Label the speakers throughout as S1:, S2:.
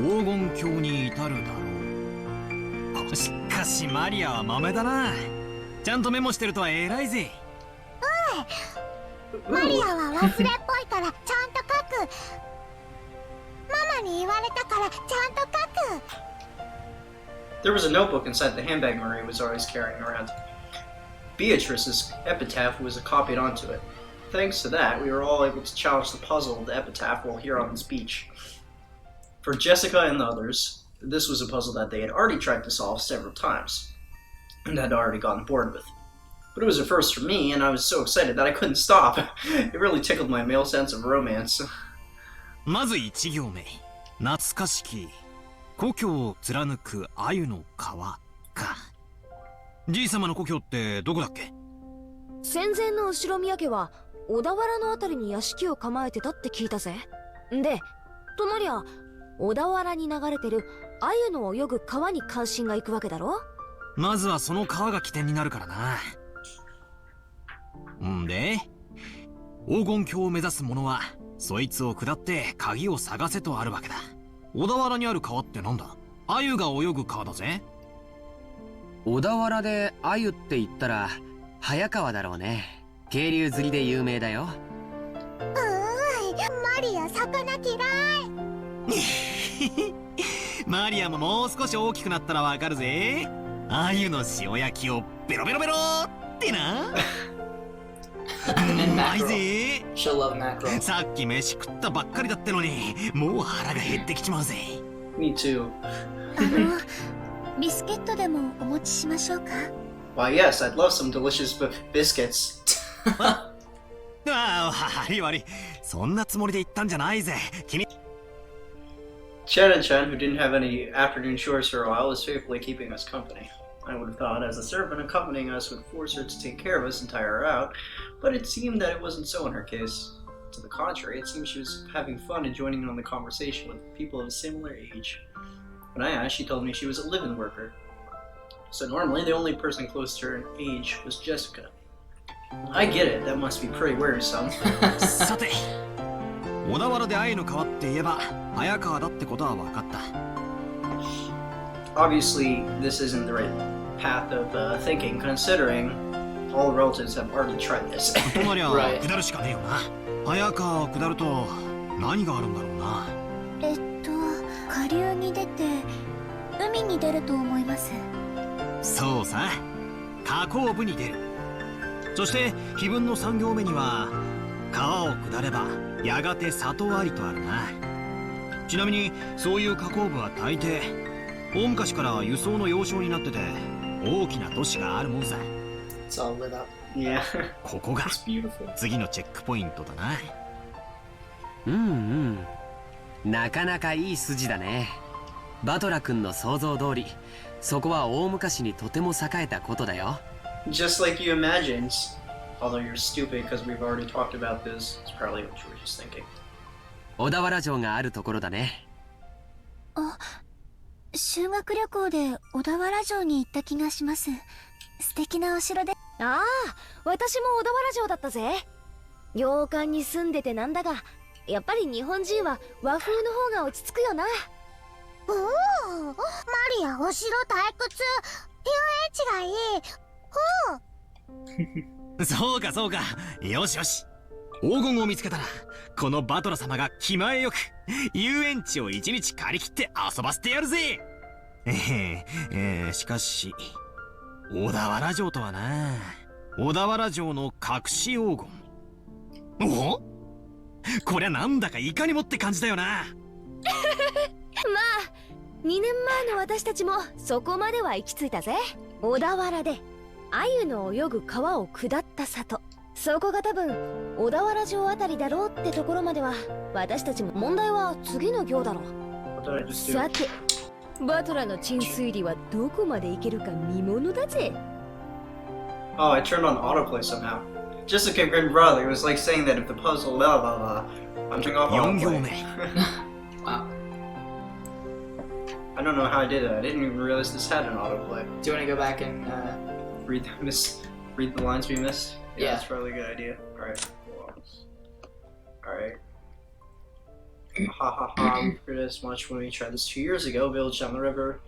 S1: 黄金鏡に至るだろう。しかしマリアは豆だな。ちゃんとメモしてるとは偉いぜ。
S2: マリアは忘れっぽいからちゃんと書く。ママに言われたからちゃんと書く。
S3: There was a notebook inside the handbag Marie was always carrying around. Beatrice's epitaph was copied onto it. Thanks to that, we were all able to challenge the puzzle of the epitaph while here on this beach. For Jessica and the others, this was a puzzle that they had already tried to solve several times, and had already gotten bored with. But it was a first for me, and I was so excited that I couldn't stop. It really tickled my male sense of romance.
S1: まず1行目。懐かしき故郷を貫く鮎の川か。じい様の故郷ってどこだっけ？
S4: 戦前の後宮家は小田原のあたりに屋敷を構えてたって聞いたぜ。で、となりゃ小田原に流れてる鮎の泳ぐ川に関心がいくわけだろ？
S1: まずはその川が起点になるからな。んで、黄金鏡を目指す者はそいつを下って鍵を探せとあるわけだ。小田原にある川ってなんだ？鮎が泳ぐ川だぜ。
S5: 小田原で鮎って言ったら早川だろうね。渓流釣りで有名だよ。
S2: マリア魚嫌い。
S1: マリアももう少し大きくなったらわかるぜ。鮎の塩焼きをベロベロベロってな。うまいぜ。
S6: She'll love mackerel.
S1: さっき飯食ったばっかりだってのに、もう腹が減ってきちまうぜ。
S3: Me too.
S2: ビスケットでもお持ちしましょうか？
S3: Why, yes, I'd love some delicious biscuits.
S1: ああ、悪い悪い。そんなつもりで言ったんじゃないぜ。君。
S3: Chen and Chen, who didn't have any afternoon chores for a while, was faithfully keeping us company. I would have thought, as a servant accompanying us would force her to take care of us and tire her out, but it seemed that it wasn't so in her case. To the contrary, it seemed she was having fun and joining in on the conversation with people of a similar age. When I asked, she told me she was a live-in worker. So normally, the only person close to her in age was Jessica. I get it, that must be pretty wearisome.
S1: さて、小田原で鮎の川って言えば早川だってことは分かった。
S3: Obviously, this isn't the right path of thinking, considering all relatives have already tried this.
S1: となりゃ
S6: Right.
S1: 下るしかねえよな。早川を下ると何があるんだろうな。
S2: 下流に出て海に出ると思います。
S1: そうさ、河口部に出る。そして碑文の3行目には川を下ればやがて里ありとあるな。ちなみにそういう河口部は大抵大昔から輸送の要衝になってて大きな都市があるもんさ。
S6: It's all lit up.
S3: Yeah.
S1: ここが
S6: It's beautiful.
S1: 次のチェックポイントだな。
S5: うんうん。なかなかいい筋だね。バトラ君の想像通り、そこは大昔にとても栄えたことだよ。
S3: Just like you imagined. Although you're stupid because we've already talked about this, it's probably what you were just thinking.
S5: 小田原城があるところだね。
S2: 修学旅行で小田原城に行った気がします。素敵なお城で。
S4: ああ、私も小田原城だったぜ。洋館に住んでてなんだが、やっぱり日本人は和風の方が落ち着くよな。
S2: おお、マリアお城退屈。遊園地がいい。
S1: そうかそうか。よしよし。黄金を見つけたらこのバトラ様が気前よく遊園地を一日借り切って遊ばせてやるぜ。しかし小田原城とはな。小田原城の隠し黄金。お？こりゃなんだかいかにもって感じだよな。
S4: まあ2年前の私たちもそこまでは行き着いたぜ。小田原で鮎の泳ぐ川を下った里、そこが多分小田原城あたりだろうってところまでは私たちも。問題は次の行だろう。さて、バトラの鎮水理はどこまでいけるか見ものだぜ。
S3: Oh, I turned on autoplay somehow. Jessica grinned broadly. It was like saying that if the puzzle blah blah blah. I'm turning off
S1: 4行
S3: autoplay.
S1: 目。
S6: Wow.
S3: I don't know how I did that. I didn't even realize this had an autoplay.
S6: Do you want to go back and
S3: Read the lines we missed?
S6: Yeah.
S3: That's probably a good idea. Alright. Alright. Ha ha ha, we figured as much when we tried this 2 years ago. Village down the river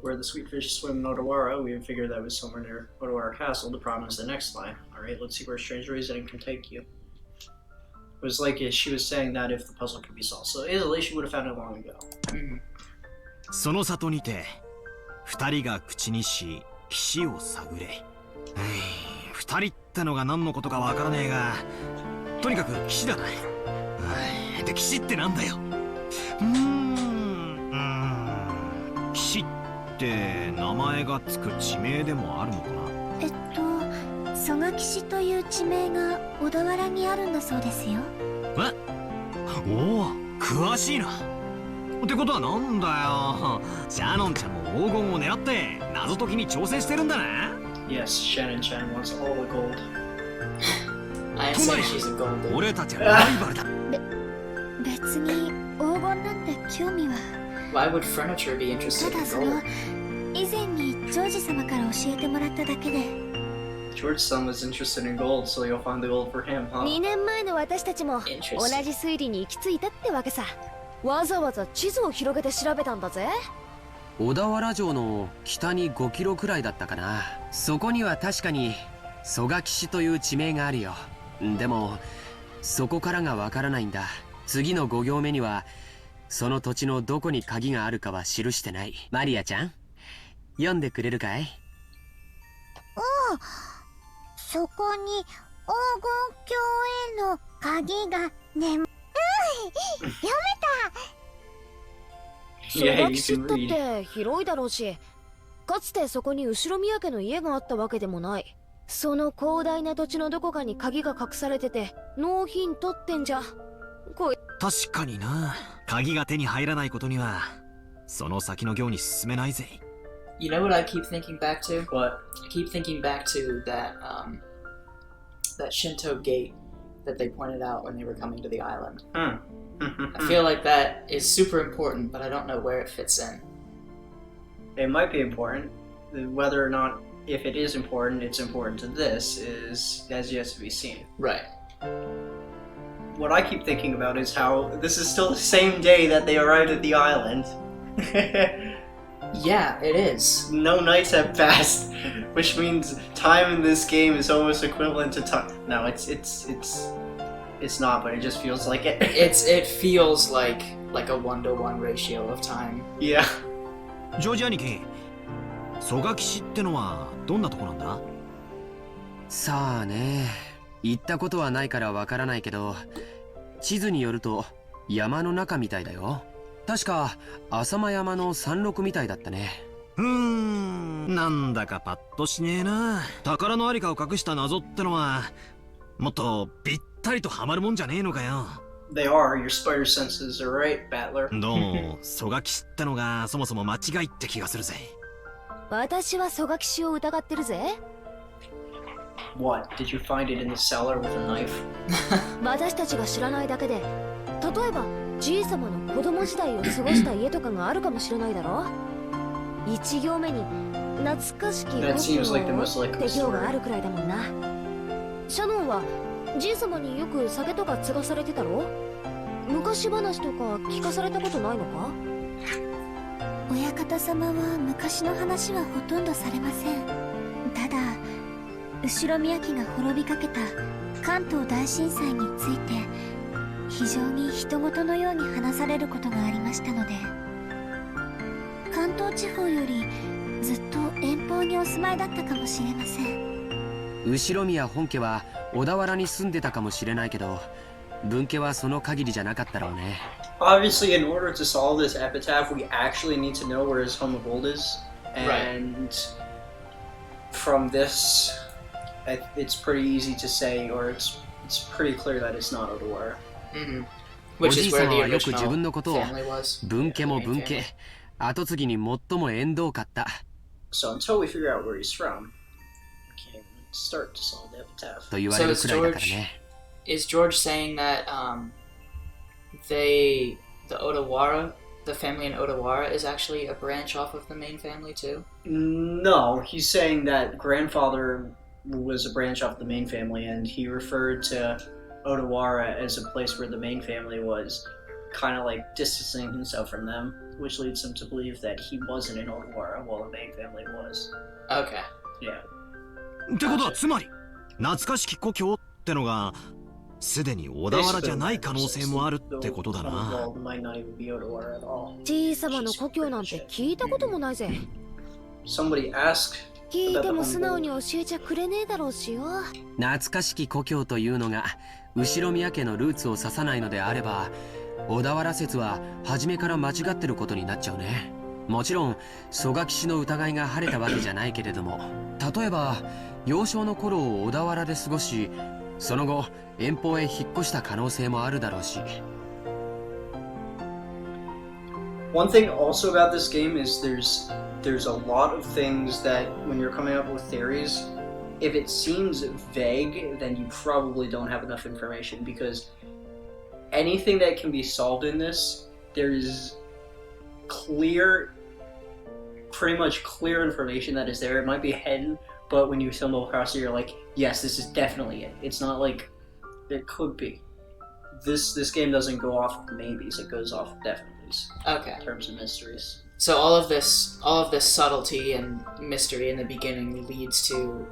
S3: where the sweet fish swim in Odawara. We figured that was somewhere near Odawara Castle. The problem is the next line. Alright, let's see where Strange Reasoning can take you. It was like she was saying that if the puzzle could be solved. So easily, she would have found it long ago.
S1: その里にて二人が口にし岸を探れ。二人ってのが何のことかわからねえが、とにかく岸だな。で岸ってなんだよ。岸って名前がつく地名でもあるのかな。
S2: 蘇我岸という地名が小田原にあるんだそうですよ。
S1: おお、詳しいな。ってことはなんだよ。シャノンちゃんも黄金を狙って謎解きに挑戦してるんだな。
S3: Yes, Shannon Chan wants all the gold.
S6: I assume she's a gold digger.
S1: 俺たちはライバルだ。
S2: 別に黄金なんて興味は。
S6: Why would furniture be
S2: た
S6: interested
S2: だ
S6: in
S2: その
S6: gold?
S2: 以前にジョージ様から教えてもらっただけで。
S3: George's son was interested in gold, so you'll find the gold for him, huh?
S4: 2年前の私たちも同
S6: Interesting.
S4: じ推理に行き着いたってわけさ。わざわざ地図を広げて調べたんだぜ。
S5: 小田原城の北に5キロくらいだったかな。そこには確かに蘇我岸という地名があるよ。でもそこからがわからないんだ。次の5行目にはその土地のどこに鍵があるかは記してない。マリアちゃん、読んでくれるかい？
S2: そこに黄金鏡への鍵が読め
S4: 蘇
S3: Yeah,
S4: 我
S3: you
S4: 岸っ
S3: can
S4: たっ
S3: read.
S4: て広いだろうし、かつてそこに後宮家の家があったわけでもない。その広大な土地のどこかに鍵が隠されててノーヒントってんじゃ。
S1: 確かにな。鍵が手に入らないことにはその先の行に進めないぜ。
S6: You know what I keep thinking back to?
S3: What?
S6: I keep thinking back to that that Shinto gate that they pointed out when they were coming to the island. I feel like that is super important, but I don't know where it fits in.
S3: It might be important. Whether or not, if it is important, it's important to this is as yet to be seen.
S6: Right.
S3: What I keep thinking about is how this is still the same day that they arrived at the island.
S6: Yeah, it is.
S3: No nights have passed, which means time in this game is almost equivalent to time. No, it's not, but it just feels like it.
S6: It feels like a 1-to-1 ratio of time.
S3: Yeah.
S1: ジョージ兄貴、蘇我岸ってのはどんなとこなんだ？
S5: さあね、行ったことはないからわからないけど、地図によると山の中みたいだよ。確か浅間山の山麓みたいだったね。
S1: なんだかパッとしねえな。宝のありかを隠した謎ってのはもっとぴったりとハマるもんじゃねえのかよ。
S3: They are. Your spider senses are right, Battler.
S1: どうも蘇我岸ってのがそもそも間違いって気がするぜ。
S4: 私は蘇我岸を疑ってるぜ。
S3: What? Did you find it in the cellar with a knife?
S4: 私たちが知らないだけで、例えばじい様の子供時代を過ごした家とかがあるかもしれないだろ。1行目に懐かしき故
S3: That seems like the
S4: 郷
S3: most
S4: っ
S3: likely
S4: て行があ
S3: story.
S4: るくらいだもんな。シャノンはじい様によく酒とか継がされてたろ。昔話とか聞かされたことないのか？
S2: 親方様は昔の話はほとんどされません。ただ後宮家が滅びかけた関東大震災について非常に人事のように話されることがありましたので、関東地方よりずっと遠方にお住まいだったかもしれません。
S5: 後宮本家は小田原に住んでたかもしれないけど、分家はその限りじゃなかったろうね。
S3: Obviously, in order to solve this epitaph, we actually need to know where his home of old is. And from this, it's pretty easy to say, or it's pretty clear that it's not Odawara.
S6: Which is where the
S5: おじいさんはよく自分のことを
S6: family was.
S5: 分家も分
S6: Main
S5: 家、
S6: family.
S5: 後継ぎに最も縁遠かった
S3: So until we figure out where he's from, we can't even start to solve the epitaph.
S5: と言われるくらいだからね。
S6: Is George saying that the Odawara, the family in Odawara, is actually a branch off of the main family too?
S3: No, he's saying that grandfather was a branch off the main family, and he referred to Odawara as a place where the main family was, kind of like distancing himself from them, which leads him to believe that he wasn't in Odawara while the Bang family was.
S6: Okay.
S3: Yeah.
S1: ってことはつまり懐かしき故郷ってのがすでに小田原じゃない可能性もあるってことだな。
S3: World might not even be Odawara at all.
S4: じいさまの故郷なんて聞いたこともないぜ。
S3: Somebody asked
S4: 聞いても素直に教えちゃくれねえだろうしよ。
S5: 懐かしき故郷というのが後ろ宮家のルーツを指さないのであれば、小田原説は初めから間違ってることになっちゃうね。もちろん曽我騎士の疑いが晴れたわけじゃないけれども、例えば幼少の頃を小田原で過ごし、その後遠方へ引っ越した可能性もあるだろうし。
S3: One thing also about this game is there's a lot of things that when you're coming up with theories, if it seems vague, then you probably don't have enough information, because anything that can be solved in this, there's pretty much clear information that is there. It might be hidden, but when you stumble across it, you're like, yes, this is definitely it. It's not like it could be. This game doesn't go off of maybes, it goes off of definites.
S6: Okay.
S3: In terms of mysteries.
S6: So all of this subtlety and mystery in the beginning leads to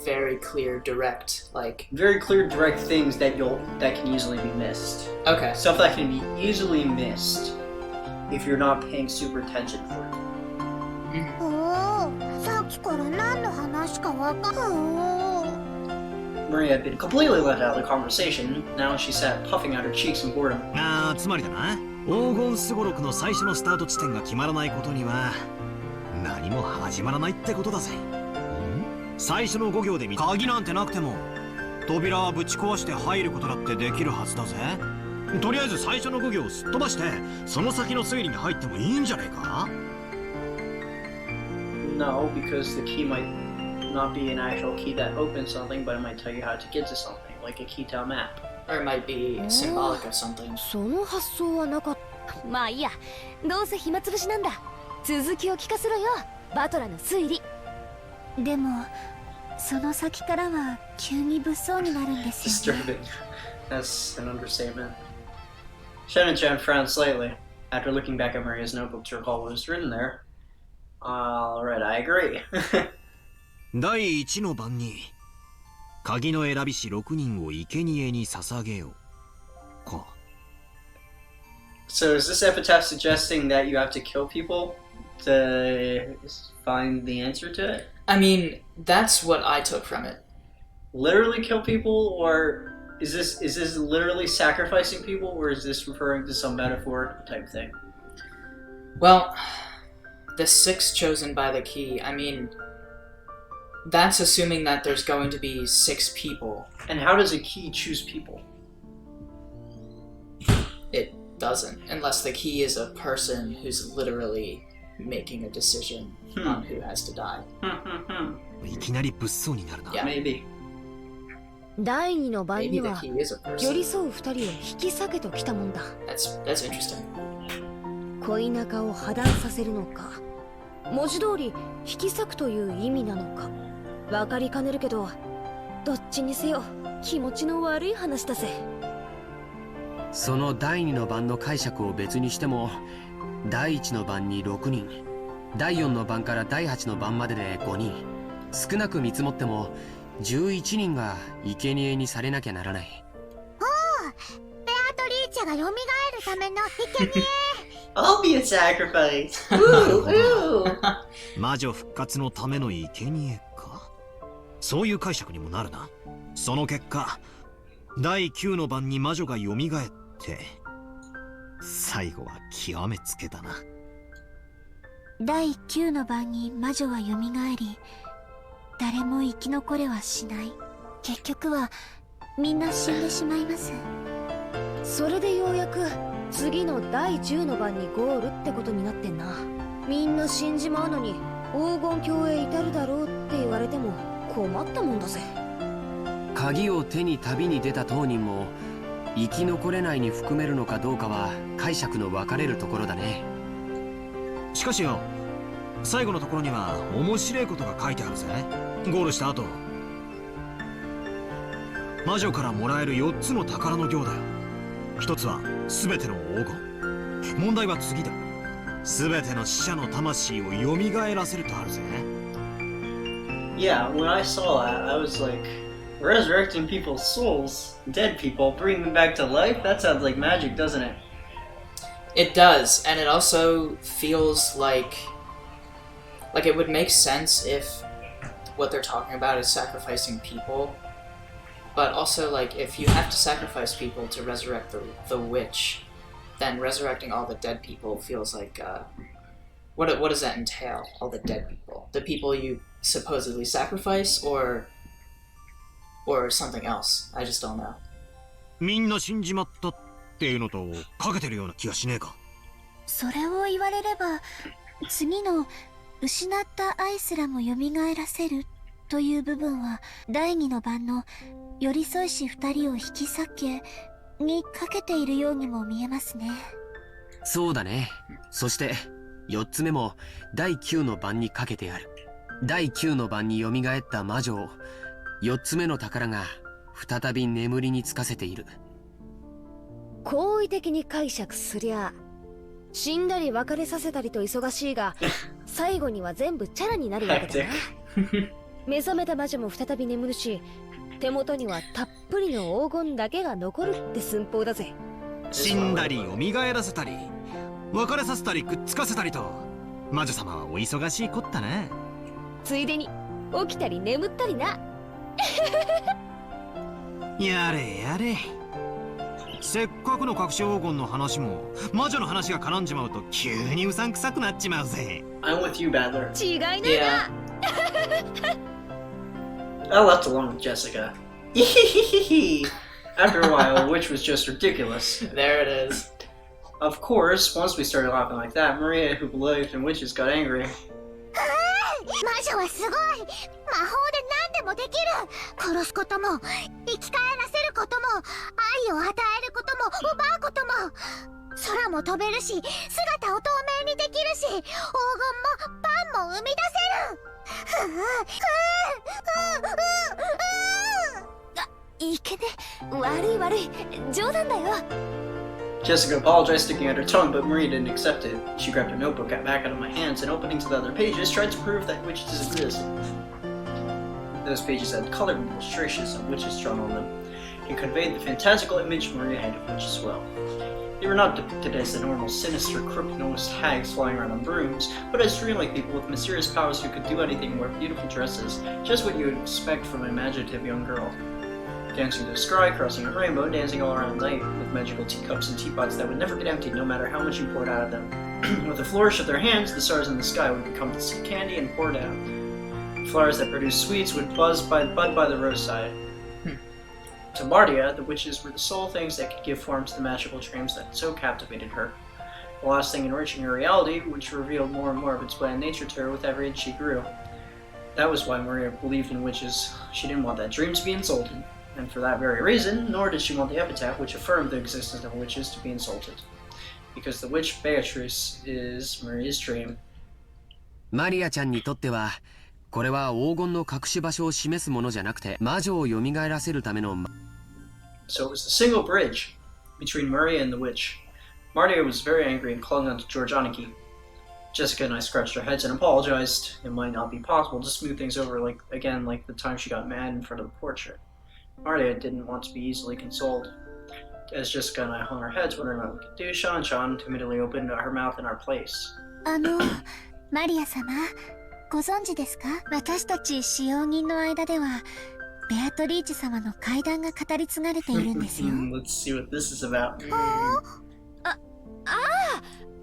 S6: very clear, direct, like
S3: Very clear, direct things that can easily be missed.
S6: okay.
S3: Stuff that can be easily missed if you're not paying super attention for it.
S2: おお、さっきから何の話かわかん。
S3: Maria had been completely left out of the conversation. Now she sat puffing out her cheeks in boredom.
S1: つまりだな、黄金すごろくの最初のスタート地点が決まらないことには何も始まらないってことだぜ。最初の5行で鍵なんてなくても扉はぶち壊して入ることだってできるはずだぜ。とりあえず最初の5行をすっ飛ばしてその先の推理に入ってもいいんじゃねえか？
S3: No, because the key might not be an actual key that opens something, but it might tell you how to get to something, like a key to a map.
S6: Or it might be symbolic of something.
S4: その発想はなかった。まあいいや、どうせ暇つぶしなんだ。続きを聞かせろよ、バトラの推理。
S2: でも、その先からは急に物騒になるんですよね。
S3: Disturbing. That's an understatement. Shannon-chan frowned slightly after looking back at Maria's notebook to recall what was written there. Alright, I agree.
S1: 第1の番に鍵の選び師6人を生贄に捧げようか。
S3: So is this epitaph suggesting that you have to kill people to find the answer to it?
S6: I mean, that's what I took from it.
S3: Literally kill people, or is this literally sacrificing people, or is this referring to some metaphor type thing?
S6: Well, the 6 chosen by the key, I mean, that's assuming that there's going to be 6 people.
S3: And how does a key choose people?
S6: It doesn't, unless the key is a person who's literally making a decision on who has to die.
S1: いきなり物騒になるな。
S6: Yeah.
S3: Maybe.
S4: 第2の番
S6: Maybe
S4: に
S6: the
S4: は
S6: key is a
S4: 寄
S6: person.
S4: り添う2人を引き裂けときたもんだ。
S6: That's interesting.
S4: 恋仲を破談させるのか、文字通り引き裂くという意味なのか分かりかねるけど、どっちにせよ気持ちの悪い話だぜ。
S5: その第2の番の解釈を別にしても、第1の番に6人、第4の番から第8の番までで5人、少なく見積もっても11人が生贄にされなきゃならない。
S2: ベアトリーチェが蘇るための生贄。
S3: I'll be a sacrifice. Ooh, ooh.
S1: 魔女復活のための生贄か。そういう解釈にもなるな。その結果第9の番に魔女が蘇って最後は極めつけだな。
S2: 第9の晩に魔女は蘇り、誰も生き残れはしない。結局はみんな死んでしまいます。
S4: それでようやく次の第10の番にゴールってことになってんな。みんな死んじまうのに黄金鏡へ至るだろうって言われても困ったもんだぜ。
S5: 鍵を手に旅に出た当人も生き残れないに含めるのかどうかは解釈の分かれるところだね。
S1: しかしよ、最後のところには面白いことが書いてあるぜ。ゴールした後、魔女からもらえる4つの宝の行だよ。一つは全ての黄金。問題は次だ。全ての死者の魂を蘇らせるとあるぜ。
S3: Yeah, when I saw that, I was like, resurrecting people's souls, dead people, bringing them back to life? That sounds like magic, doesn't it?
S6: It does, and it also feels like it would make sense if what they're talking about is sacrificing people, but also like if you have to sacrifice people to resurrect the witch, then resurrecting all the dead people feels like what does that entail? All the dead people, the people you supposedly sacrifice, or something else? I just don't know.
S1: みんな死んじまったっていうのとかけてるような気がしねえか。
S2: それを言われれば、次の失った愛すらも蘇らせるという部分は第二の晩の寄り添いし二人を引き裂けにかけているようにも見えますね。
S5: そうだね。そして4つ目も第9の晩にかけてある。第9の晩に蘇った魔女を4つ目の宝が再び眠りにつかせている。
S4: 好意的に解釈すりゃ死んだり別れさせたりと忙しいが最後には全部チャラになるわけだな。目覚めた魔女も再び眠るし、手元にはたっぷりの黄金だけが残るって寸法だぜ。
S1: 死んだり蘇らせたり別れさせたりくっつかせたりと魔女様はお忙しいこったな。
S4: ついでに起きたり眠ったりな。
S1: やれやれ。せっかくの隠し黄金の話も魔女の話が絡んじまうと急にうさんくさくなっちまうぜ。
S3: I'm with you, Badler.
S4: 違いないな。
S3: I left alone with Jessica. After a while, which was just ridiculous.
S6: There it is.
S3: Of course, once we started laughing like that, Maria, who believed in witches, got angry.
S2: 魔女はすごい。魔法で何でもできる。殺すことも生き返らせることも愛を与えることも奪うことも空も飛べるし姿を透明にできるし黄金もパンも生み出せる。いけね。
S4: 悪い冗談だよ。
S3: Jessica apologized, sticking out her tongue, but Maria didn't accept it. She grabbed her notebook, got back out of my hands, and opening to the other pages, tried to prove that witches exist. Those pages had colored illustrations of witches drawn on them. It conveyed the fantastical image Maria had of witches well. They were not depicted as the normal, sinister, crook-nosed hags flying around on brooms, but as dreamlike people with mysterious powers who could do anything, wear beautiful dresses, just what you would expect from an imaginative young girl. Dancing to the sky, crossing a rainbow, dancing all around night, with magical teacups and teapots that would never get empty no matter how much you poured out of them. With a flourish of their hands, the stars in the sky would become candy and poured out. Flowers that produced sweets would bud by the roadside. To Mardia, the witches were the sole things that could give form to the magical dreams that so captivated her. The last thing enriching her reality, which revealed more and more of its bland nature to her with every inch she grew. That was why Maria believed in witches. She didn't want that dream to be insulted. And for that very reason, nor did she want the epitaph which affirmed the existence of witches to be insulted. Because the witch Beatrice is Maria's dream.
S5: マリアちゃんにとってはこれは黄金の隠し場所を示すものじゃなくて魔女を蘇らせるための
S3: So it was the single bridge between Maria and the witch. Mardia was very angry and clung on to George Aniki. Jessica and I scratched our heads and apologized. It might not be possible to smooth things over like the time she got mad in front of the portrait. Mardia didn't want to be easily consoled. As Jessica and I hung our heads wondering what we could do, Shan timidly opened her mouth in our place.
S2: マリア様、ご存知ですか？私たち使用人の間ではベアトリーチ様の怪談が語り継がれているんですよ。
S3: Let's see what this is about.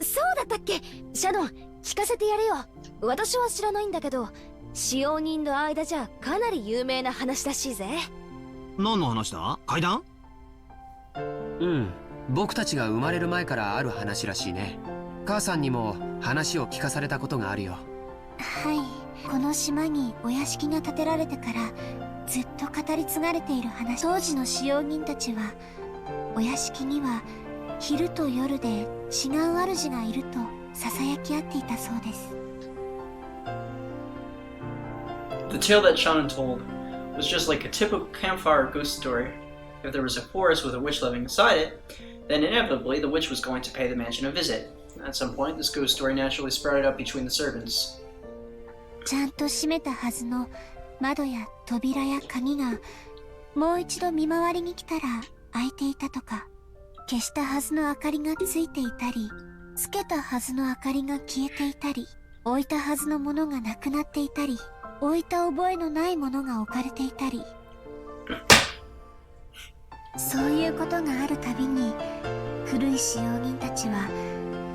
S4: そうだったっけ。シャドン、聞かせてやるよ。私は知らないんだけど使用人の間じゃかなり有名な話らしいぜ。
S1: 何の話だ？怪談？
S5: うん、僕たちが生まれる前からある話らしいね。母さんにも話を聞かされたことがあるよ。
S2: はい、この島にお屋敷が建てられてからずっと語り継がれている話。当時の使用人たちはお屋敷には昼と夜で違う主がいると囁き合っていたそうです。
S3: The tale that Shannon told was just like a typical campfire ghost story. If there was a forest with a witch living inside it, Then inevitably, the witch was going to pay the mansion a visit. At some point, this ghost story naturally sprouted up between the servants.
S2: ちゃんと閉めたはずの窓や扉や鍵がもう一度見回りに来たら開いていたとか、消したはずの明かりがついていたり、つけたはずの明かりが消えていたり、置いたはずのものがなくなっていたり、置いた覚えのないものが置かれていたり、そういうことがあるたびに古い使用人たちは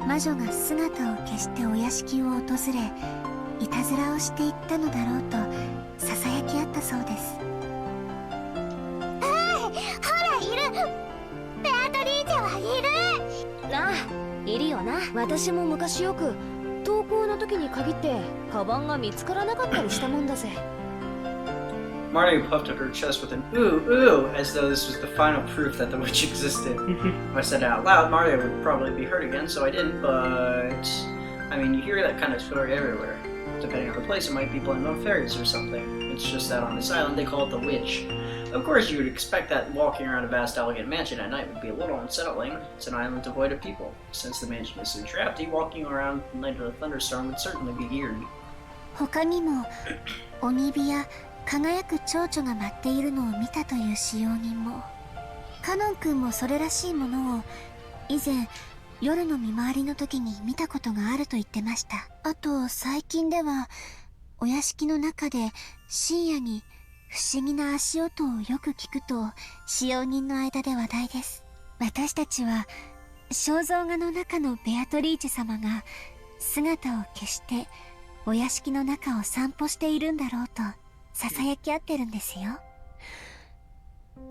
S2: 魔女が姿を消してお屋敷を訪れ、いたずらをしていったのだろうとささやき合ったそうです。ほらいる、ベアトリーチェはいる。
S4: ああ、いるよな。私も昔よく登校の時に限ってカバンが見つからなかったりしたもんだぜ。
S3: Mario puffed up her chest with an ooh, ooh, as though this was the final proof that the witch existed. If I said it out loud, Mario would probably be hurt again, so I didn't, but... I mean, you hear that kind of story everywhere. Depending on the place, it might be blamed on fairies or something. It's just that on this island, they call it the witch. Of course, you would expect that walking around a vast, elegant mansion at night would be a little unsettling. It's an island devoid of people. Since the mansion is so drafty, walking around the night of a thunderstorm would certainly be eerie.
S2: 他にも鬼火や輝く蝶々が舞っているのを見たという使用人も、カノン君もそれらしいものを以前夜の見回りの時に見たことがあると言ってました。あと最近ではお屋敷の中で深夜に不思議な足音をよく聞くと使用人の間で話題です。私たちは肖像画の中のベアトリーチェ様が姿を消してお屋敷の中を散歩しているんだろうとささやき合ってるんですよ。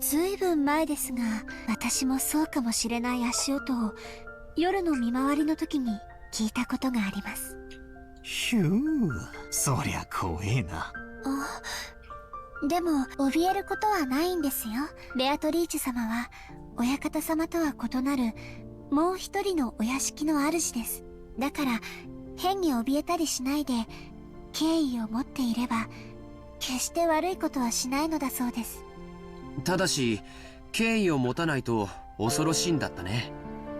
S2: ずいぶん前ですが、私もそうかもしれない足音を夜の見回りの時に聞いたことがあります。
S1: ひゅー、そりゃ怖えな。
S2: でも怯えることはないんですよ。ベアトリーチェ様は親方様とは異なるもう一人のお屋敷の主です。だから変に怯えたりしないで敬意を持っていれば決して悪いことはしないのだそうです。
S5: ただし敬意を持たないと恐ろしいんだったね。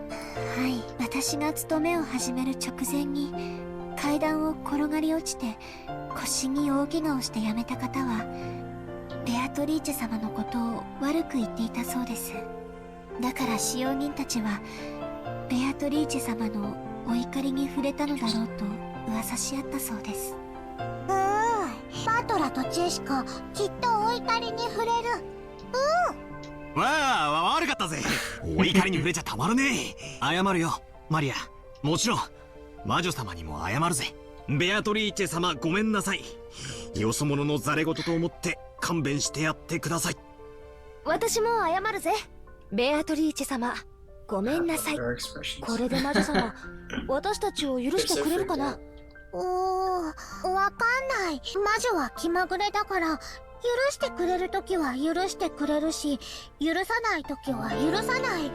S2: はい、私が勤めを始める直前に階段を転がり落ちて腰に大怪我をして辞めた方はベアトリーチェ様のことを悪く言っていたそうです。だから使用人たちはベアトリーチェ様のお怒りに触れたのだろうと噂し合ったそうです。バトラとチェシカきっとお怒りに触れる。
S1: わあ、悪かったぜ。お怒りに触れちゃたまるねえ。謝るよマリア。もちろん魔女様にも謝るぜ。ベアトリーチェ様、ごめんなさい。よそ者のザレ言と思って勘弁してやってください。
S4: 私も謝るぜ。ベアトリーチェ様、ごめんなさい。これで魔女様、私たちを許してくれるかな。
S2: わかんない。魔女は気まぐれだから許してくれるときは許してくれるし、許さないときは許さない。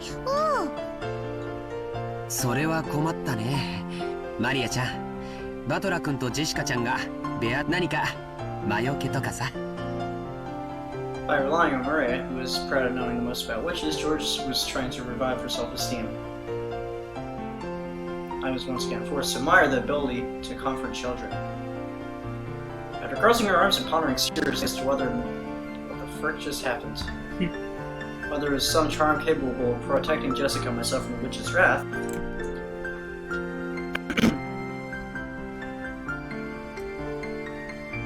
S5: それは困ったね。マリアちゃん、バトラ君とジェシカちゃんが何か魔除けとかさ。
S3: By relying on Maria, who was proud of knowing the most about witches, George was trying to revive her self-esteem. I was once again forced to admire the ability to comfort children. After crossing her arms and pondering seriously as to what the frick just happened, whether it was some charm capable of protecting Jessica and myself from the witch's wrath,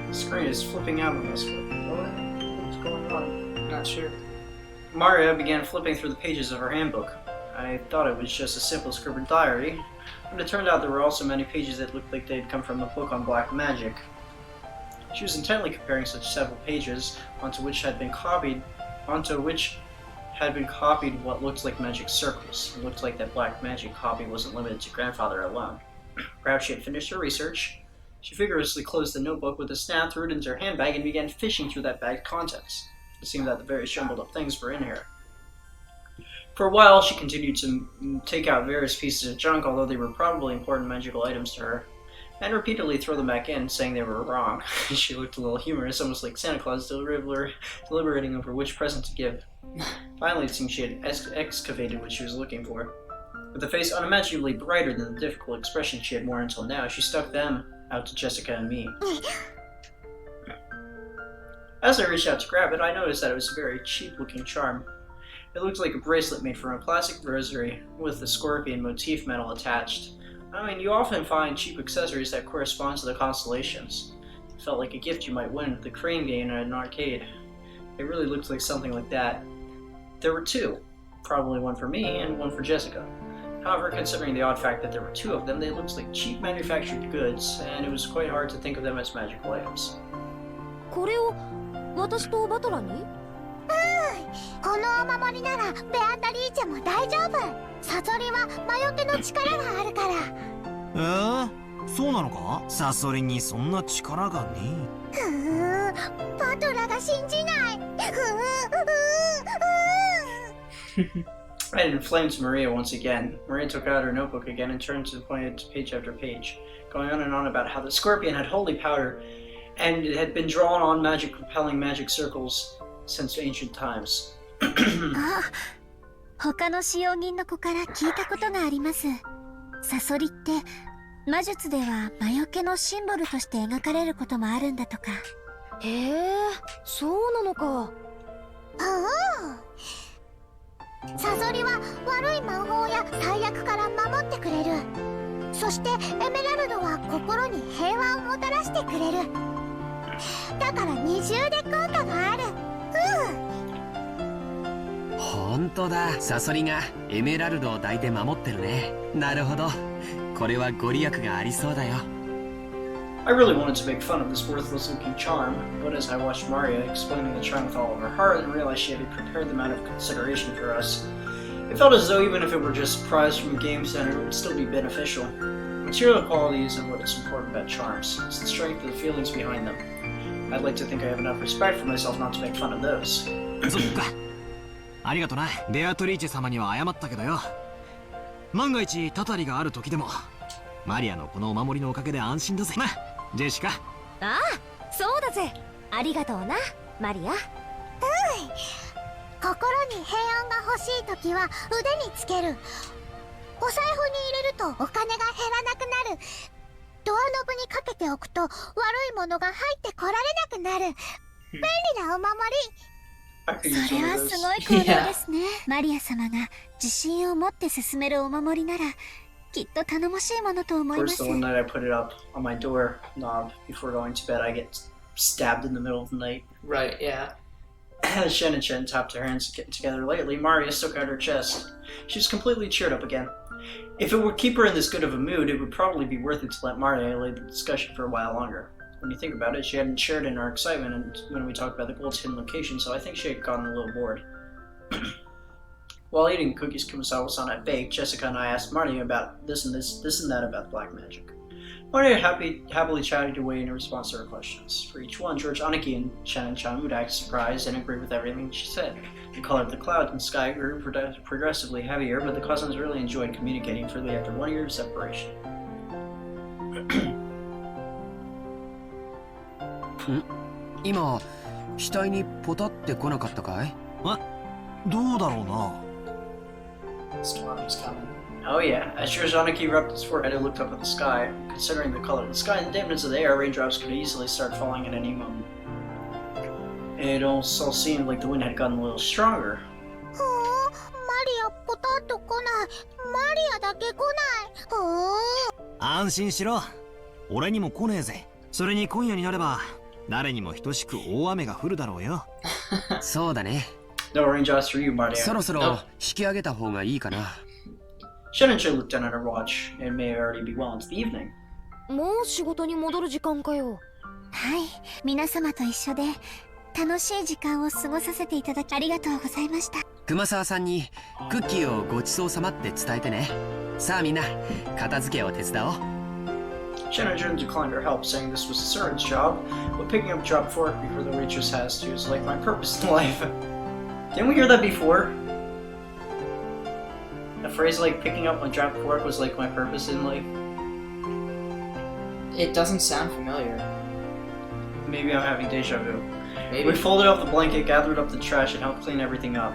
S3: the screen is flipping out on us. What's going on?
S6: Not sure.
S3: Maria began flipping through the pages of her handbook. I thought it was just a simple scribbled diary, but it turned out there were also many pages that looked like they'd come from a book on black magic. She was intently comparing such several pages onto which had been copied what looked like magic circles. It looked like that black magic copy wasn't limited to grandfather alone. Perhaps she had finished her research. She vigorously closed the notebook with a snap, threw it into her handbag, and began fishing through that bag's contents. It seemed that the various jumbled up things were in here. For a while, she continued to take out various pieces of junk, although they were probably important magical items to her, and repeatedly throw them back in, saying they were wrong. She looked a little humorous, almost like Santa Claus deliberating over which present to give. Finally, it seemed she had excavated what she was looking for. With a face unimaginably brighter than the difficult expression she had worn until now, she stuck them out to Jessica and me. As I reached out to grab it, I noticed that it was a very cheap-looking charm. It looked like a bracelet made from a plastic rosary with the scorpion motif medal attached. I mean, you often find cheap accessories that correspond to the constellations. It felt like a gift you might win at the crane game at an arcade. It really looked like something like that. There were two, probably one for me and one for Jessica. However, considering the odd fact that there were two of them, they looked like cheap manufactured goods, and it was quite hard to think of them as magical items.
S4: これを私とバトラーに？
S2: このお守りならベアトリーチェも大丈夫。サソリは魔除けの力があるから。
S1: そうなのか？サソリにそんな力がね。
S2: バトラが信じない。
S3: It inflamed Maria once again. Maria took out her notebook again and turned to point to page after page, going on and on about how the scorpion had holy powder and it had been drawn on magic repelling magic circles since ancient times.
S2: 他の使用人の子から聞いたことがあります。サソリって魔術では魔除けのシンボルとして描かれることもあるんだとか。
S4: へえ、そうなのか。
S2: サソリは悪い魔法や最悪から守ってくれる。そしてエメラルドは心に平和をもたらしてくれる。だから二重で効果がある。
S5: ほんとだ、サソリがエメラルドを抱いて守ってるね。なるほど、これはご利益がありそうだよ。
S3: I really wanted to make fun of this worthless-looking charm, but as I watched Maria explaining the charm with all of her heart and realized she had prepared them out of consideration for us, it felt as though even if it were just prized from a game center, it would still be beneficial. Material quality isn't what is important about charms, it's the strength of the feelings behind them. I'd like to think I have enough respect for myself not to make fun of those.
S1: そっか。ありがとな。ベアトリーチェ様には謝ったけどよ。万が一たたりがある時でも、マリアのこのお守りのおかげで安心だぜ。な、ジェシカ。
S4: ああ、そうだぜ。ありがとうな、マリア。
S2: 心に平安が欲しいときは腕につける。お財布に入れるとお金が減らなくなる。ドアノブにかけておくと悪いものが入ってこられなくなる。便利なお守り。それはすごい行動ですね。マリア様が自信を持って進めるお守りならきっと頼もしいものと思います。
S3: First, the one night I put it up on my door knob before going to bed, I get stabbed in the middle of the night.
S6: Right, yeah.
S3: As Shen and Chen tapped their hands together lately, Maria stuck out her chest. She was completely cheered up again. If it would keep her in this good of a mood, it would probably be worth it to let Maria lead the discussion for a while longer. When you think about it, she hadn't shared in our excitement and when we talked about the gold's hidden location, so I think she had gotten a little bored. While eating cookies Kumasawa-san had baked, Jessica and I asked Maria about this and that about black magic. Maria happily chatted away in response to her questions. For each one, George Aniki and Shannon-chan would act surprised and agree with everything she said. The color of the clouds and sky grew progressively heavier, but the cousins really enjoyed communicating freely after 1 year of separation.
S5: 今、額にポタって来なかったかい？
S1: どうだろうな。
S6: Storm's coming.
S3: Oh yeah, as Shirazanaki rubbed his forehead and looked up at the sky. Considering the color of the sky and the dampness of the air, raindrops could easily start falling at any moment. It also seemed like the wind had gotten a little stronger.
S2: マリアポタッと来ない。マリアだけ来ない。
S1: 安心しろ。俺にも来ねえぜ。それに今夜になれば誰にも等しく大雨が降るだろうよ。
S5: そうだね。
S3: No raindrops for you, Maria.
S5: そろそろ引き上げた方がいいかな。
S3: Shannon looked down at her watch. It may already be well into the evening.
S4: もう仕事に戻る時間かよ。
S2: はい、皆様と一緒で楽しい時間を過ごさせていただきありがとうございました。
S5: 熊沢さんにクッキーをごちそうさまって伝えてね。さあみんな、片付けを手伝おう。
S3: Shannon declined her help, saying this was the servant's job, but picking up dropped fork before the waitress has to is like my purpose in life. Didn't we hear that before? A phrase like picking up a dropped fork was like my purpose in life?
S6: It doesn't sound familiar.
S3: Maybe I'm having deja vu.
S6: Maybe.
S3: We folded up the blanket, gathered up the trash, and helped clean everything up.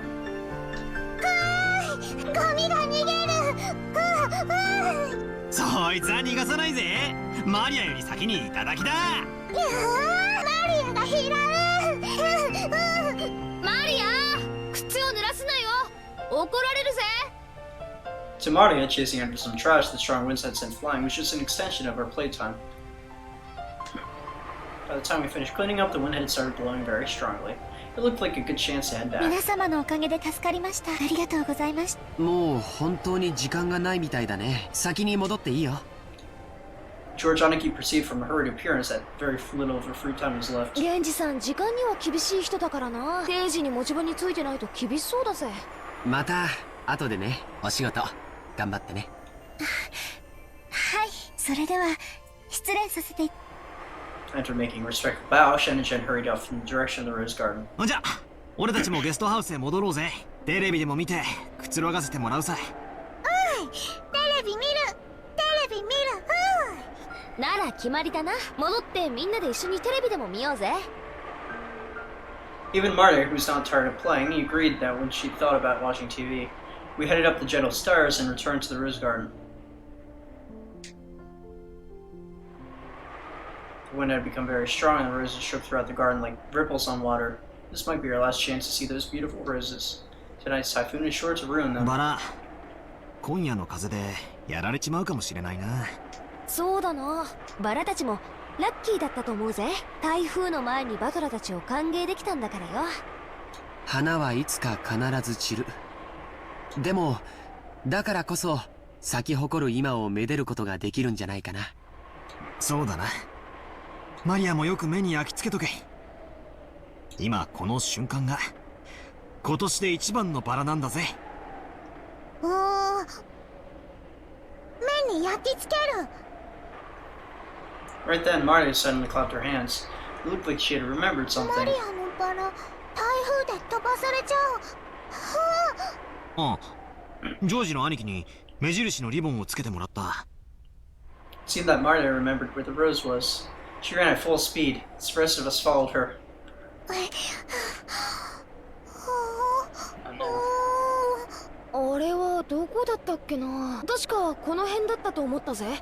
S2: ゴミが逃げる。
S1: そいつは逃がさないぜ。マリアより先にいただきだ。
S2: マリアが拾う。
S4: マリア、靴を濡らすなよ。怒られるぜ。
S3: To Maria, chasing after some trash the strong winds had sent flying was just an extension of our playtime. By the time we finished cleaning up, the wind had started blowing very strongly. It looked like a good chance to head back.
S2: 皆様のおかげで助かりました。ありがとうございました。
S5: もう本当に時間がないみたいだね。先に戻っていいよ。
S3: George Aniki perceived from her hurried appearance that very little of her free time was left.
S4: 源氏さん、時間には厳しい人だからな。定時に持ち場についてないと厳しそうだぜ。
S5: また後でね。お仕事頑張ってね。
S2: はい、それでは失礼させて。
S3: After making a respectful bow, Shen and Chen hurried off in the direction of the rose garden.
S1: じゃあ俺たちもゲストハウスへ戻ろうぜ。テレビでも見てくつろがせてもらうさ。
S2: テレビ見る。テレビ見る。
S4: なら決まりだな。戻ってみんなで一緒にテレビでも見ようぜ。
S3: Even Marta, who's not tired of playing, agreed that when she thought about watching TV. We headed up the gentle stairs and returned to the rose garden. The wind had become very strong and the roses shook throughout the garden like ripples on water. This might be our last chance to see those beautiful roses. Tonight's typhoon is sure to ruin them.
S1: バラ、今夜の風でやられちまうかもしれないな。
S4: そうだな。バラたちもラッキーだったと思うぜ。台風の前にバトラたちを歓迎できたんだからよ。
S5: 花はいつか必ず散る。でもだからこそ咲き誇る今をめでることができるんじゃないかな。
S1: そうだな。マリアもよく目に焼き付けとけ。今この瞬間が今年で一番のバラなんだぜ。
S2: 目に焼き付ける。
S3: Right then, Marta suddenly clapped her hands. It looked like she had remembered
S2: マ
S3: something.
S2: リアのバラ、台風で飛ばされちゃう。
S1: ああ、ジョージの兄貴に目印のリボンをつけてもらった。
S3: It seemed that Marta remembered where the rose was. She ran at full speed. The rest of us followed her.
S6: Oh no.
S4: あれはどこだったっけな。確かこの辺だったと思ったぜ。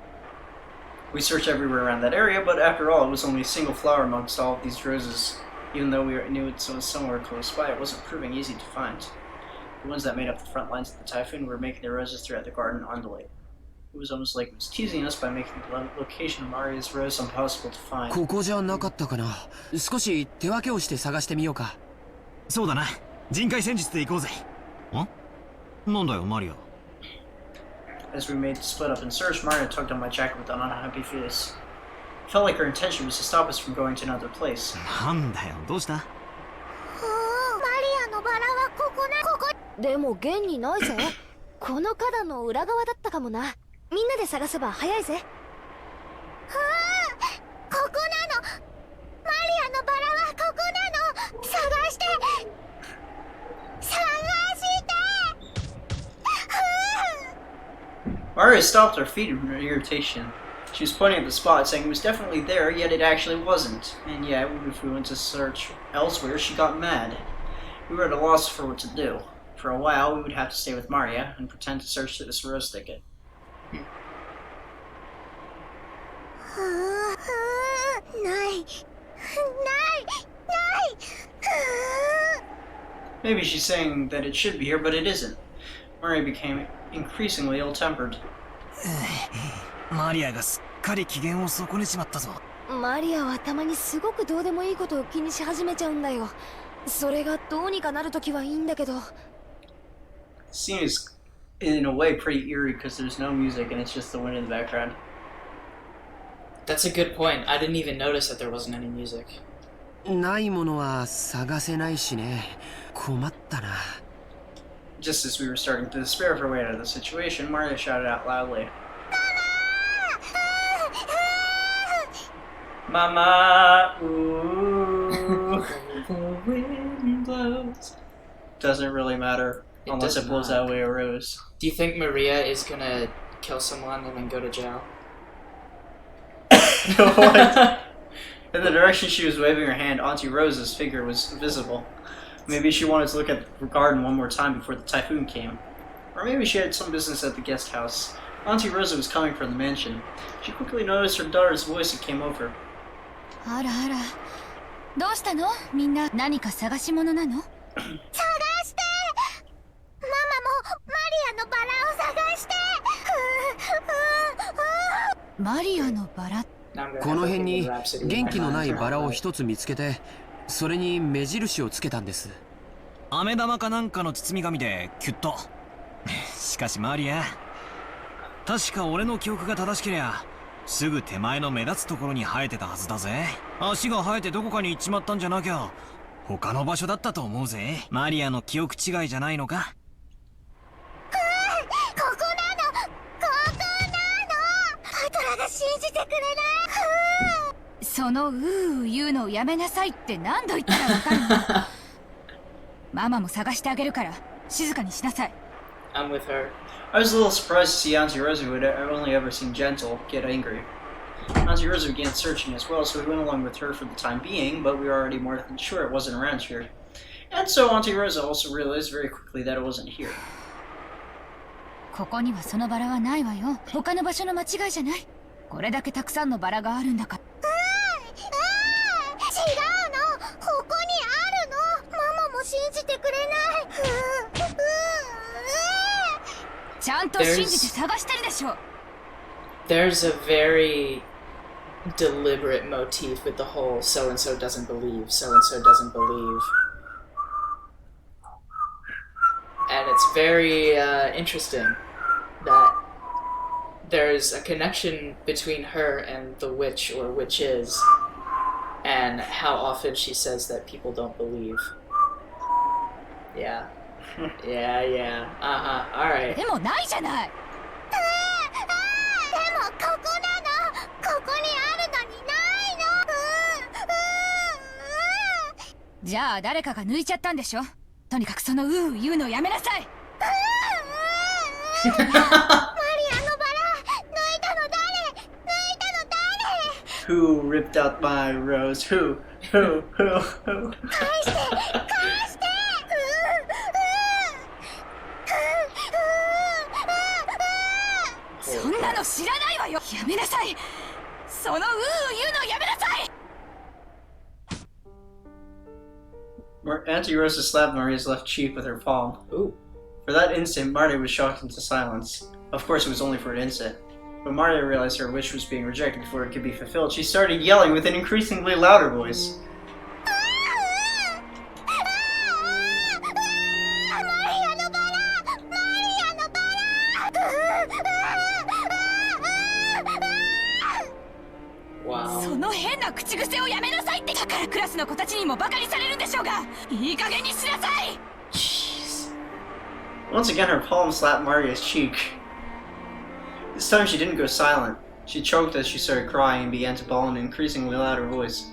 S3: We searched everywhere around that area, but after all, it was only a single flower amongst all of these roses. Even though we knew it was somewhere close by, it wasn't proving easy to find. The ones that made up the front lines of the typhoon were making their roses throughout the garden undulate. It was almost like it was teasing us by making the location of Maria's rose impossible to find.
S5: ここじゃなかったかな。少し手分けをして探してみようか。
S1: そうだな。人海戦術で行こうぜ。なんだよマリア。
S3: As we made the split up in search, Maria tugged on my jacket with an unhappy face. It felt like her intention was to stop us from going to another place.
S1: なんだよ、どうした？
S2: マリアのバラはここ。
S4: でも現にないぜ。この花壇の裏側だったかもな。みんなで探せば早いぜ。
S2: ここなの。マリアのバラはここなの。探して。
S3: Maria stopped her feet in her irritation. She was pointing at the spot, saying it was definitely there, yet it actually wasn't. And yet, if we went to search elsewhere, she got mad. We were at a loss for what to do. For a while, we would have to stay with Maria and pretend to search through this rose thicket. Maybe she's saying that it should be here, but it isn't. Maria became increasingly ill-tempered.
S1: マリアがすっかり機嫌を損ねちまったぞ。
S4: マリアはたまにすごくどうでもいいことを気にし始めちゃうんだよ。それがどうにかなるときはいいんだけど。
S3: The scene is, in a way, pretty eerie because there's no music and it's just the wind in the background.
S6: That's a good point. I didn't even notice that there wasn't any music.
S5: ないものは探せないしね。困ったな。
S3: Just as we were starting to despair of our way out of the situation, Maria shouted out loudly, Mama! Ooh!
S6: The wind blows.
S3: Doesn't really matter unless
S6: does
S3: it blows
S6: not.
S3: that way a rose.
S6: Do you think Maria is gonna kill someone and then go to jail?
S3: What? In the direction she was waving her hand, Auntie Rose's figure was visible. Maybe she wanted to look at the garden one more time before the typhoon came. Or maybe she had some business at the guest house. Auntie Rosa was coming from the mansion. She quickly noticed her daughter's voice and came over.
S2: あらあら、どうしたの？みんな何か探し物なの？探して！ママもマリアのバラを探して！マリアのバラ？
S5: この辺に元気のないバラを一つ見つけて、それに目印をつけたんです。
S1: 飴玉かなんかの包み紙でキュッと。しかしマリア、確か俺の記憶が正しけりゃすぐ手前の目立つところに生えてたはずだぜ。足が生えてどこかに行っちまったんじゃなきゃ他の場所だったと思うぜ。マリアの記憶違いじゃないのか？
S2: ここなの！パトラが信じてくれない！そのうー言うのをやめなさいって何度言ったらわかるの？ママも探してあげるから静かにしなさい。
S6: I'm with her.
S3: I was a little surprised to see Auntie Rosa, who had only ever seen Gentle, get angry. Auntie Rosa began searching as well, so we went along with her for the time being, but we were already more than sure it wasn't around here. And so Auntie Rosa also realized very quickly that it wasn't here.
S2: ここにはそのバラはないわよ。他の場所の間違いじゃない。これだけたくさんのバラがあるんだから。違うの。ここにあるの。ママも信じてくれない。ちゃんと信じて探してるでしょ。
S6: There's a very deliberate motif with the whole so and so doesn't believe, so and so doesn't believe. And it's very interesting that there's a connection between her and the witch or witches, and how often she says that people don't believe. Yeah. Yeah. Alright.
S2: でもないじゃない。でもここなの。ここにあるのにないの。じゃあ誰かが抜いちゃったんでしょ。とにかくその言うのやめなさい。マリアのバラ抜いたの誰？抜いたの誰？
S3: Who ripped out my rose? Who?
S2: 返して。そんなの知らないわよ。やめなさい。その言うのやめなさい。
S3: Auntie Rosa slapped Maria's left cheek with her palm.
S6: Ooh.
S3: For that instant, Maria was shocked into silence. Of course, it was only for an instant. When Maria realized her wish was being rejected before it could be fulfilled, she started yelling with an increasingly louder voice.
S6: Wow.
S2: その変な口癖をやめなさいって。だからクラスの子たちにもバカにされるんでしょうが。いい加減にしなさい。
S3: Jeez. Once again, her palm slapped Maria's cheek. This time she didn't go silent. She choked as she started crying and began to bawl in an increasingly louder voice.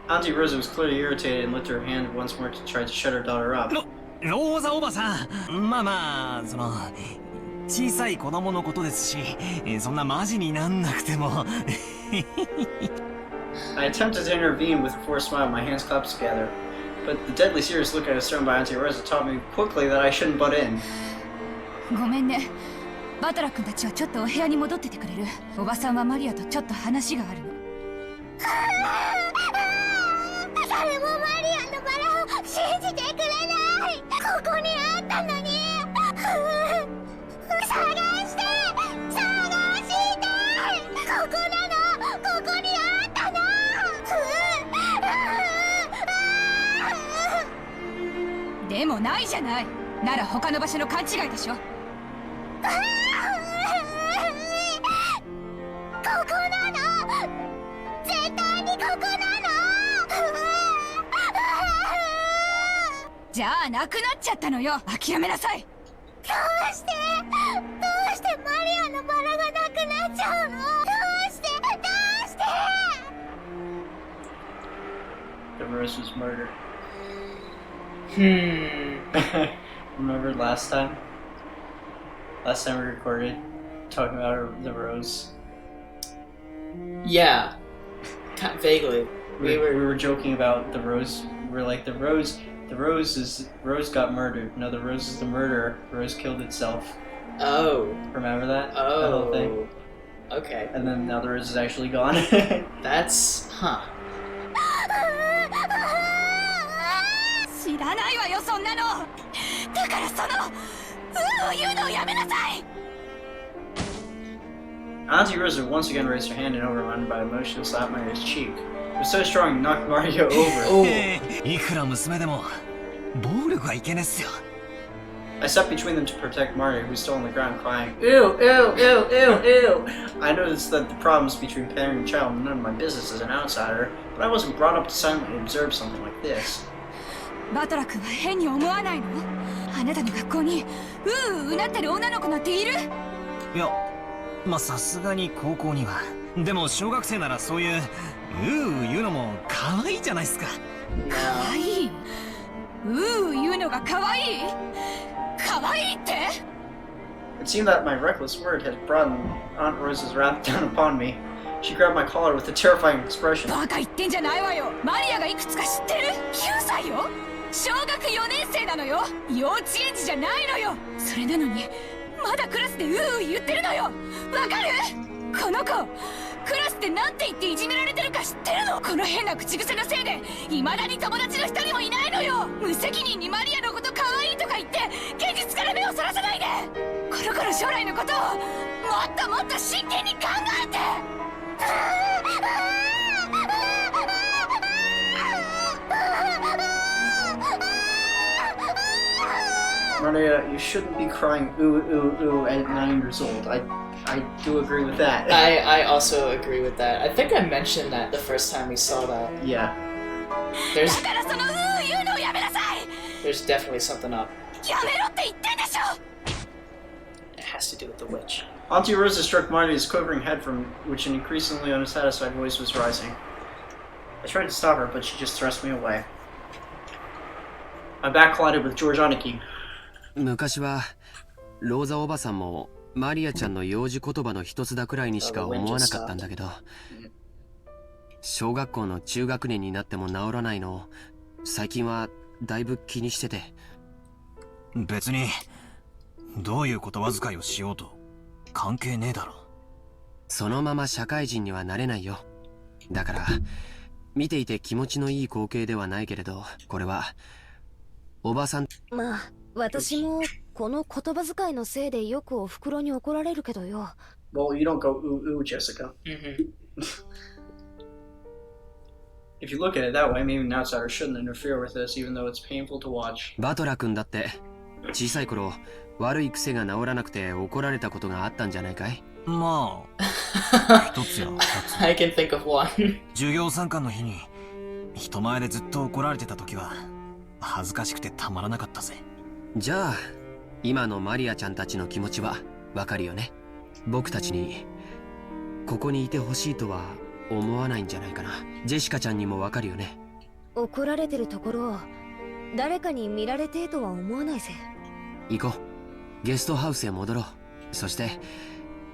S3: Auntie Rosa was clearly irritated and lifted her hand once more to try to shut her daughter up.
S1: ローザおばさん、まあその小さい子供のことですし、そんなマジになんなくても。
S3: I attempted to intervene with a forced smile, my hands clasped together. But the deadly serious look I was thrown by Auntie Rosa taught me quickly that I shouldn't butt in.
S2: ごめんね。バトラ君たちはちょっとお部屋に戻っててくれる。おばさんはマリアとちょっと話があるの。誰もマリアのバラを信じてくれない。ここにあったのに。探してここなの。ここにあったの。でもないじゃない。なら他の場所の勘違いでしょ。ここなの。絶対にここなの。じゃあなくなっちゃったのよ。諦めなさい。どうしてマリアのバラがなくなっちゃうの。どうして
S3: The rose was murdered. Remember last time? Last time we recorded, talking about the rose.
S6: Yeah. Kind of vaguely.
S3: We were joking about the rose. We were like, Rose got murdered. No, the rose is the murderer. The rose killed itself.
S6: Oh.
S3: Remember that? The whole thing?
S6: Oh. Okay.
S3: And then now the rose is actually gone.
S6: That's... Huh.
S4: 知らないわよそんなの。だからその言うのをやめなさい。
S3: Auntie Rosa once again raised her hand and overwhelmed by emotion slapped Mario's cheek. It was so strong it knocked Mario over.
S1: いくら娘でも暴力はいけねっすよ。
S3: I stepped between them to protect Mario, who was still on the ground crying, Ew, ew, ew, ew, ew! I noticed that the problems between parent and child were none of my business as an outsider, but I wasn't brought up to silently observe something like this.
S4: バトラ君は変に思わないの？あなたの学校にうなってる女の子なんている？
S1: いや、まあさすがに高校には。でも小学生ならそういう言うのも可愛いじゃないっすか。
S4: 可愛い？言うのが可愛い？可愛いって？
S3: It seemed that my reckless word had brought Aunt Rosa's wrath down upon me. She grabbed my collar with a terrifying expression.
S4: バカ言ってんじゃないわよ。マリアがいくつか知ってる？9歳よ。小学4年生なのよ。幼稚園児じゃないのよ。それなのにまだクラスで言ってるのよ。わかる？この子クラスでなんて言っていじめられてるか知ってるの？この変な口癖のせいで未だに友達の一人もいないのよ。無責任にマリアのこと可愛いとか言って現実から目をそらさないで。この子の将来のことをもっともっと真剣に考えて。
S3: Maria, you shouldn't be crying ooh ooh ooh at 9 years old. I do agree with that.
S6: I also agree with that. I think I mentioned that the first time we saw that.
S3: Yeah.
S6: There's definitely something up.
S4: やめろって言ってんでしょ。
S6: It has to do with the witch.
S3: Auntie Rosa struck Marty's quivering head from which an increasingly unsatisfied voice was rising. I tried to stop her, but she just thrust me away. My back collided with George Aniki.
S5: 昔はローザおばさんもマリアちゃんの幼児言葉の一つだくらいにしか思わなかったんだけど、小学校の中学年になっても治らないのを最近はだいぶ気にしてて。
S1: 別にどういう言葉遣いをしようと関係ねえだろ。
S5: そのまま社会人にはなれないよ。だから見ていて気持ちのいい光景ではないけれど、これはおばさん。
S4: まあ私もこの言葉遣いのせいでよくお袋に怒られるけどよ。
S3: Well, you don't go ooh ooh, Jessica. If you look at it that way, maybe an outsider shouldn't interfere with this, even though it's painful to watch.
S5: バトラ君だって小さい頃悪い癖が治らなくて怒られたことがあったんじゃないかい？
S1: まあ一つや二つ。
S6: I can think of one.
S1: 授業参観の日に人前でずっと怒られてた時は恥ずかしくてたまらなかったぜ。
S5: じゃあ今のマリアちゃんたちの気持ちはわかるよね。僕たちにここにいてほしいとは思わないんじゃないかな。ジェシカちゃんにもわかるよね。
S4: 怒られてるところを誰かに見られてえとは思わないぜ。
S5: 行こう。ゲストハウスへ戻ろう。そして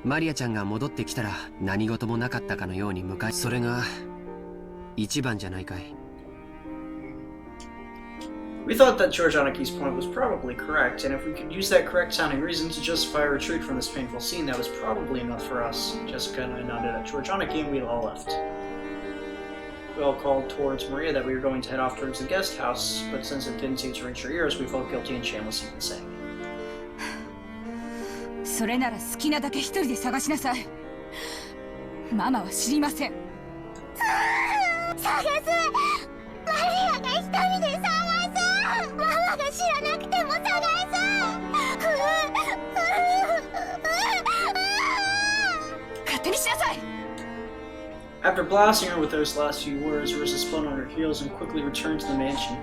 S5: マリアちゃんが戻ってきたら何事もなかったかのように迎え、それが一番じゃないかい。
S3: We thought that George Anaki's point was probably correct, and if we could use that correct sounding reason to justify a retreat from this painful scene, that was probably enough for us. Jessica and I nodded at George Anaki and we all left. We all called towards Maria that we were going to head off towards the guest house, but since it didn't seem to reach her ears, we felt guilty and shameless even saying.
S4: それなら好きなだけ一人で探しなさい。ママは知りません。探す。マリアが一人で探す。ママが知らなくても探す。勝手にしなさい。
S3: After blasting her with those last few words, Rosa spun on her heels and quickly returned to the mansion.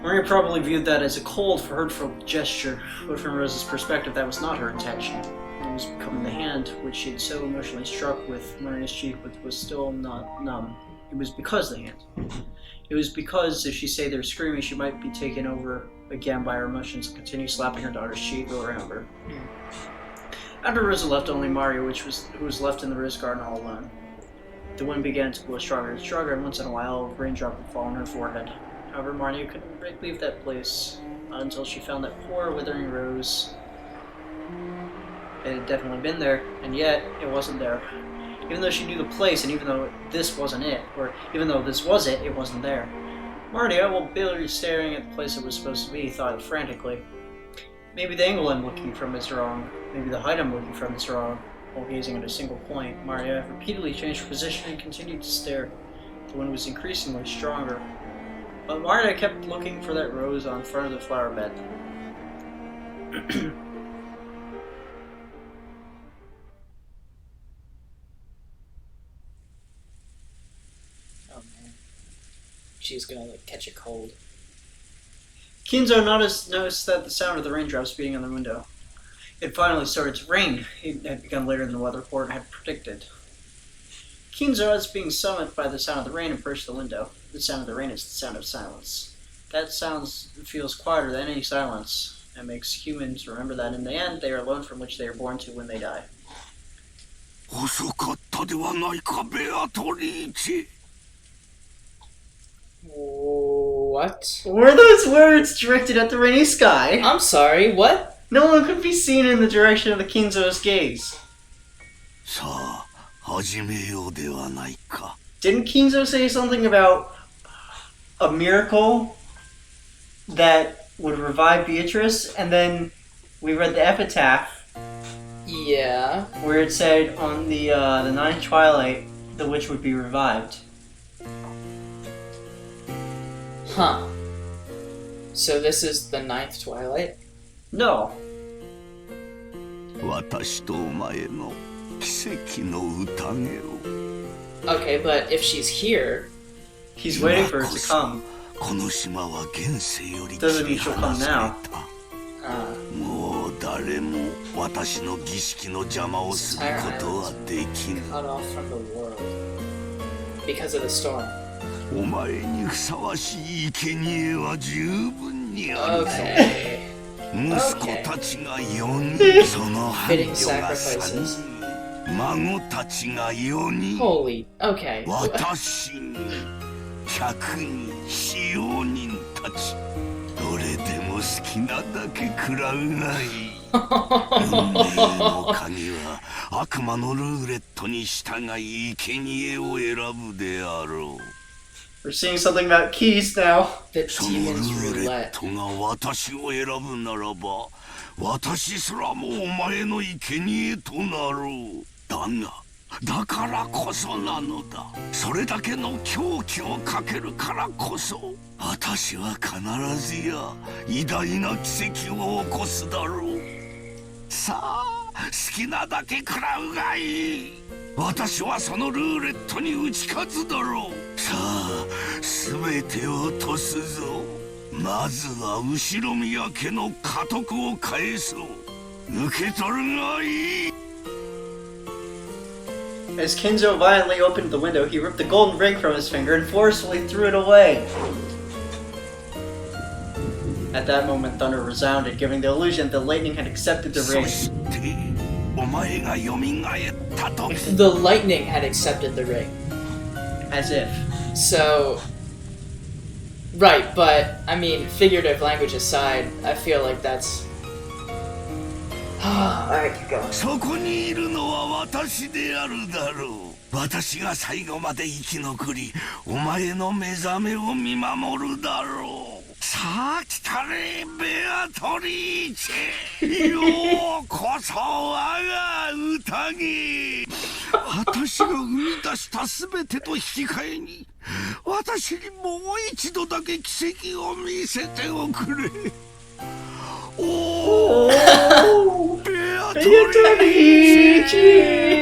S3: Maria probably viewed that as a cold, hurtful gesture, but from Rosa's perspective, that was not her intention. It was becoming the hand which she had so emotionally struck with Maria's cheek, but was still not numb. It was because the hand. It was because if she stayed there screaming, she might be taken over again by her emotions and continue slapping her daughter's cheek or her. After Rosa left, only Mario, who was left in the rose garden all alone. The wind began to blow stronger and stronger, and once in a while, a raindrop would fall on her forehead. However, Mario couldn't leave that place until she found that poor, withering rose It had definitely been there, and yet it wasn't there. Even though she knew the place, and even though this wasn't it, or even though this was it, it wasn't there. Mardia, while barely staring at the place it was supposed to be, thought frantically. Maybe the angle I'm looking from is wrong. Maybe the height I'm looking from is wrong. While gazing at a single point, Mardia repeatedly changed her position and continued to stare. The wind was increasingly stronger. But Mardia kept looking for that rose on front of the flower bed.
S6: Oh man. She's gonna like catch a cold.
S3: Kinzo noticed that the sound of the raindrops beating on the window. It finally started to rain. It had begun later than the weather report had predicted. Kinzo is being summoned by the sound of the rain and approached the window. The sound of the rain is the sound of silence. That sound feels quieter than any silence, and makes humans remember that in the end they are alone from which they are born to when they die.
S6: What?
S3: Were those words directed at the rainy sky?
S6: I'm sorry, what?
S3: No one could be seen in the direction of the Kinzo's gaze. Didn't Kinzo say something about a miracle that would revive Beatrice? And then we read the epitaph.
S6: Yeah.
S3: Where it said on the ninth twilight, the witch would be revived.
S6: Huh. So this is the ninth twilight?
S3: No.
S6: Okay, but if she's here...
S3: He's waiting for her to come. Doesn't mean she'll come now.
S6: Cut off from the world. Because of the storm. Okay. Fitting sacrifices. Holy, okay.
S3: We're seeing something about keys now.
S6: The demon's roulette.
S3: As Kinzo violently opened the window, he ripped the golden ring from his finger and forcefully threw it away. At that moment, thunder resounded, giving the illusion that lightning had accepted the ring.
S6: The lightning had accepted the ring.
S3: As if.
S6: So... Right, but, I mean, figurative language aside, I feel like that's... Alright, keep going.
S7: そこにいるのは私であるだろう。私が最後まで生き残り、お前の目覚めを見守るだろう。さあ来たれ、ベアトリーチェ。ようこそ我が宴。私が生み出したすべてと引き換えに、私にもう一度だけ奇跡を見せておくれ。おー、ベアトリーチェ。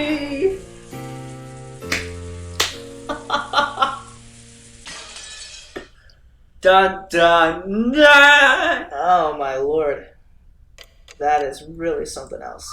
S3: Dun dun dun!
S6: Oh my lord. That is really something else.